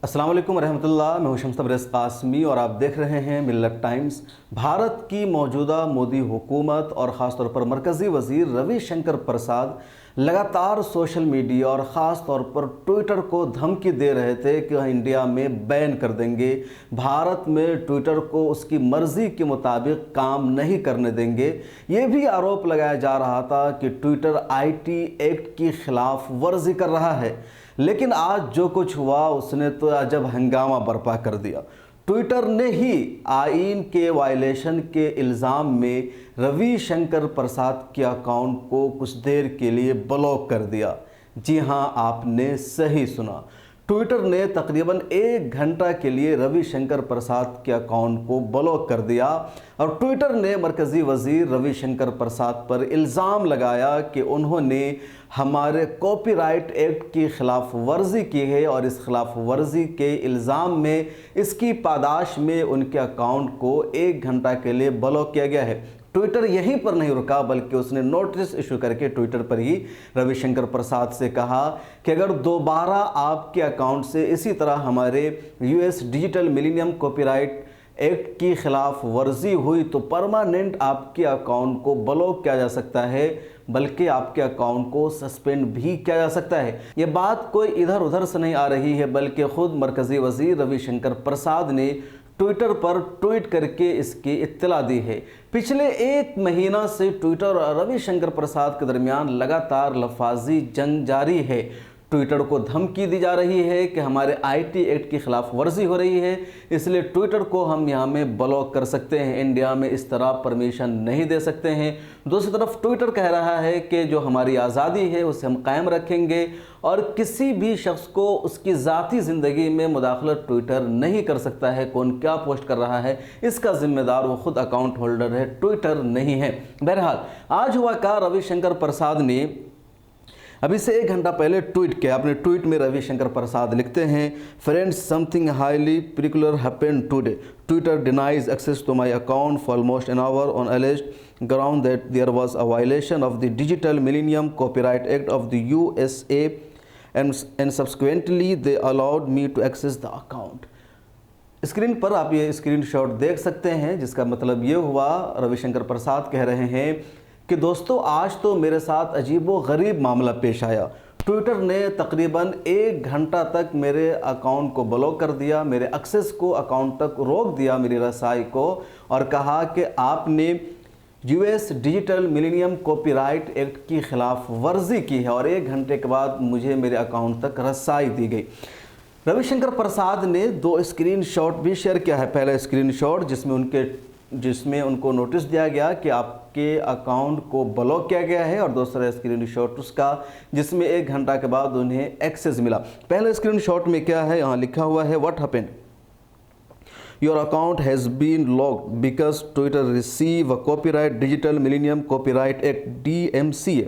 अस्सलाम वालेकुम रहमतुल्लाह। मैं हूं शम्स तबरेज़ कासमी और आप देख रहे हैं मिल्लत टाइम्स। भारत की मौजूदा मोदी हुकूमत और ख़ास तौर पर मरकज़ी वज़ीर रविशंकर प्रसाद लगातार सोशल मीडिया और ख़ास तौर पर ट्विटर को धमकी दे रहे थे कि वह इंडिया में बैन कर देंगे, भारत में ट्विटर को उसकी मर्ज़ी के मुताबिक काम नहीं करने देंगे। ये भी आरोप लगाया जा रहा था कि ट्विटर IT एक्ट की खिलाफ वर्जी कर रहा है। लेकिन आज जो कुछ हुआ उसने तो अजब हंगामा बर्पा कर दिया। ट्विटर ने ही आईन के वायलेशन के इल्ज़ाम में रविशंकर प्रसाद के अकाउंट को कुछ देर के लिए ब्लॉक कर दिया। जी हाँ, आपने सही सुना। ट्विटर ने तकरीबन 1 घंटा के लिए रविशंकर प्रसाद के अकाउंट को ब्लॉक कर दिया और ट्विटर ने मरकज़ी वज़ीर रविशंकर प्रसाद पर इल्ज़ाम लगाया कि उन्होंने हमारे कॉपीराइट एक्ट की खिलाफ वर्जी की है और इस खिलाफ वर्जी के इल्ज़ाम में इसकी पादाश में उनके अकाउंट को 1 घंटा के लिए ब्लॉक किया गया है। ट्विटर यहीं पर नहीं रुका बल्कि उसने नोटिस इशू करके ट्विटर पर ही रविशंकर प्रसाद से कहा कि अगर दोबारा आपके अकाउंट से इसी तरह हमारे US digital millennium copyright act की खिलाफ वर्जी हुई तो परमानेंट आपके अकाउंट को ब्लॉक किया जा सकता है, बल्कि आपके अकाउंट को सस्पेंड भी किया जा सकता है। ये बात कोई इधर उधर से नहीं आ रही है बल्कि खुद मरकज़ी वज़ीर रविशंकर प्रसाद ने ट्विटर पर ट्वीट करके इसकी इत्तला दी है। पिछले 1 महीना से ट्विटर और रविशंकर प्रसाद के दरमियान लगातार लफाजी जंग जारी है। ट्विटर को धमकी दी जा रही है कि हमारे IT एक्ट की खिलाफ वर्जी हो रही है, इसलिए ट्विटर को हम यहाँ में ब्लॉक कर सकते हैं, इंडिया में इस तरह परमिशन नहीं दे सकते हैं। दूसरी तरफ ट्विटर कह रहा है कि जो हमारी आज़ादी है उसे हम कायम रखेंगे और किसी भी शख्स को उसकी ज़ाती ज़िंदगी में मुदाखलत ट्विटर नहीं कर सकता है। कौन क्या पोस्ट कर रहा है इसका ज़िम्मेदार वो खुद अकाउंट होल्डर है, ट्विटर नहीं है। बहरहाल आज हुआ क्या, रविशंकर प्रसाद ने अभी से 1 घंटा पहले ट्वीट किया। अपने ट्वीट में रविशंकर प्रसाद लिखते हैं, friends, something highly peculiar happened today. Twitter denies access to my account for almost an hour on alleged ground that there was a violation of the digital millennium copyright act of the USA and subsequently they allowed me to access the account. Screen पर आप ये screenshot देख सकते हैं, जिसका मतलब ये हुआ, रविशंकर प्रसाद कह रहे हैं कि दोस्तों आज तो मेरे साथ अजीबो गरीब मामला पेश आया। ट्विटर ने तकरीबन 1 घंटा तक मेरे अकाउंट को ब्लॉक कर दिया, मेरे एक्सेस को अकाउंट तक रोक दिया, मेरी रसाई को, और कहा कि आपने US digital millennium copyright act की खिलाफ वर्जी की है और 1 घंटे के बाद मुझे मेरे अकाउंट तक रसाई दी गई। रविशंकर प्रसाद ने 2 स्क्रीनशॉट भी शेयर किया है। पहला स्क्रीनशॉट जिसमें उनको नोटिस दिया गया कि आपके अकाउंट को ब्लॉक किया गया है और दूसरा स्क्रीनशॉट उसका जिसमें 1 घंटा के बाद उन्हें एक्सेस मिला। पहले स्क्रीनशॉट में क्या है, यहाँ लिखा हुआ है, what happened, your account has been locked because Twitter receive a copyright digital millennium copyright act DMCA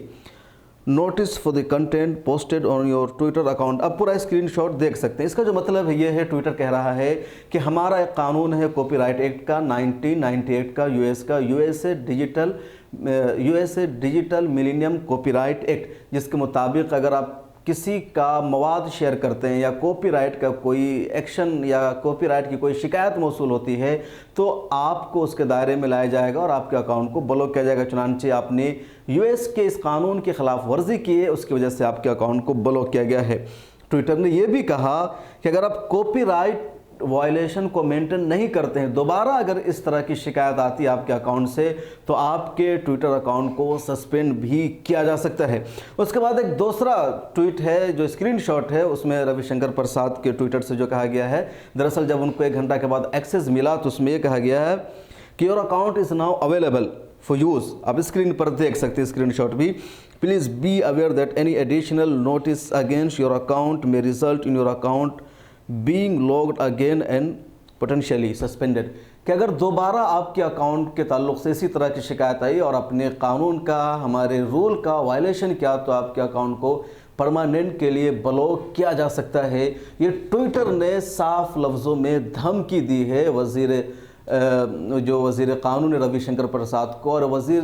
notice for the content posted on your Twitter account. अब पूरा स्क्रीनशॉट देख सकते हैं। इसका जो मतलब है ये है, ट्विटर कह रहा है कि हमारा एक कानून है कॉपीराइट एक्ट का 1998 का, US का, USA digital millennium copyright act, जिसके मुताबिक अगर आप किसी का मवाद शेयर करते हैं या कॉपीराइट का कोई एक्शन या कॉपीराइट की कोई शिकायत मौसूल होती है तो आपको उसके दायरे में लाया जाएगा और आपके अकाउंट को ब्लॉक किया जाएगा। चुनांचे आपने US के इस कानून की खिलाफ वर्जी की है, उसकी वजह से आपके अकाउंट को ब्लॉक किया गया है। ट्विटर ने यह भी कहा कि अगर आप कॉपीराइट वायलेशन को मेंटेन नहीं करते हैं, दोबारा अगर इस तरह की शिकायत आती है आपके अकाउंट से तो आपके ट्विटर अकाउंट को सस्पेंड भी किया जा सकता है। उसके बाद एक दूसरा ट्वीट है जो स्क्रीनशॉट है, उसमें रविशंकर प्रसाद के ट्विटर से जो कहा गया है, दरअसल जब उनको 1 घंटा के बाद एक्सेस मिला तो उसमें यह कहा गया है कि your account is now available for use. आप स्क्रीन पर देख सकते हैं स्क्रीनशॉट भी। Please be aware that any additional notice against your account may result in your account being logged again and potentially suspended. कि अगर दोबारा आपके अकाउंट के ताल्लुक से इसी तरह की शिकायत आई और अपने कानून का, हमारे रूल का वायलेशन किया तो आपके अकाउंट को परमानेंट के लिए ब्लॉक किया जा सकता है। ये ट्विटर ने साफ लफ्ज़ों में धमकी दी है वज़ीर जो वज़ीर कानून है रविशंकर प्रसाद को। और वज़ीर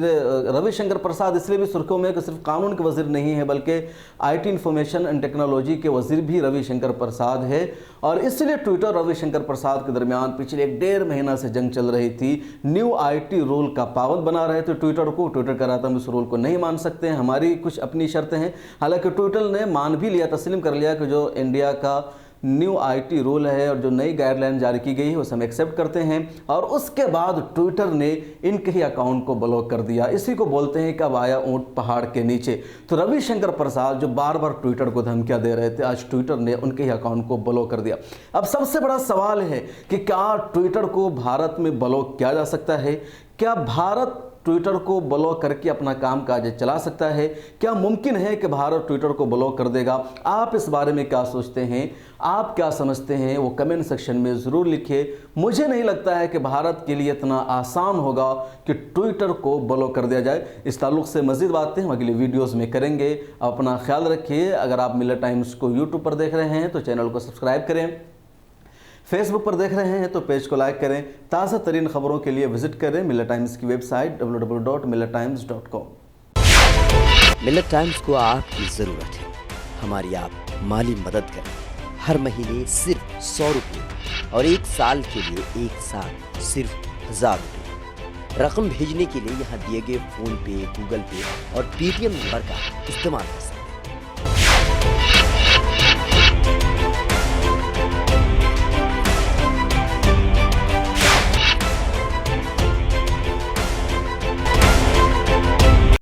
रविशंकर प्रसाद इसलिए भी सुर्खियों में कि सिर्फ कानून के वज़ीर नहीं है बल्कि IT इंफॉर्मेशन एंड टेक्नोलॉजी के वज़ीर भी रविशंकर प्रसाद है। और इसलिए ट्विटर रविशंकर प्रसाद के दरमियान पिछले 1.5 महीना से जंग चल रही थी। न्यू IT रूल का पाबंद बना रहे थे ट्विटर को। ट्विटर कह रहा था हम इस रूल को नहीं मान सकते हैं, हमारी कुछ अपनी शर्तें हैं। हालांकि ट्विटर ने मान भी लिया, तस्लीम कर लिया कि जो इंडिया का न्यू IT रूल है और जो नई गाइडलाइन जारी की गई है उसे हम एक्सेप्ट करते हैं। और उसके बाद ट्विटर ने इनके ही अकाउंट को ब्लॉक कर दिया। इसी को बोलते हैं कि अब आया ऊंट पहाड़ के नीचे। तो रविशंकर प्रसाद जो बार बार ट्विटर को धमकियां दे रहे थे, आज ट्विटर ने उनके ही अकाउंट को ब्लॉक कर दिया। अब सबसे बड़ा सवाल है कि क्या ट्विटर को भारत में ब्लॉक किया जा सकता है? क्या भारत ट्विटर को ब्लॉक करके अपना काम काज चला सकता है? क्या मुमकिन है कि भारत ट्विटर को ब्लॉक कर देगा? आप इस बारे में क्या सोचते हैं? आप क्या समझते हैं? वो कमेंट सेक्शन में ज़रूर लिखिए। मुझे नहीं लगता है कि भारत के लिए इतना आसान होगा कि ट्विटर को ब्लॉक कर दिया जाए। इस ताल्लुक़ से मज़ीद बातें हम अगली वीडियोज़ में करेंगे। अपना ख्याल रखिए। अगर आप मिलत टाइम्स को यूट्यूब पर देख रहे हैं तो चैनल को सब्सक्राइब करें, फेसबुक पर देख रहे हैं तो पेज को लाइक करें। ताज़ा तरीन खबरों के लिए विजिट करें मिलत टाइम्स की वेबसाइट www.millettimes.com। मिलत टाइम्स को आपकी ज़रूरत है, हमारी आप माली मदद करें। हर महीने सिर्फ 100 रुपये और 1 साल के लिए एक साथ सिर्फ 1000 रुपये। रकम भेजने के लिए यहाँ दिए गए फ़ोन पे, गूगल पे और पेटीएम नंबर का इस्तेमाल कर सकते हैं।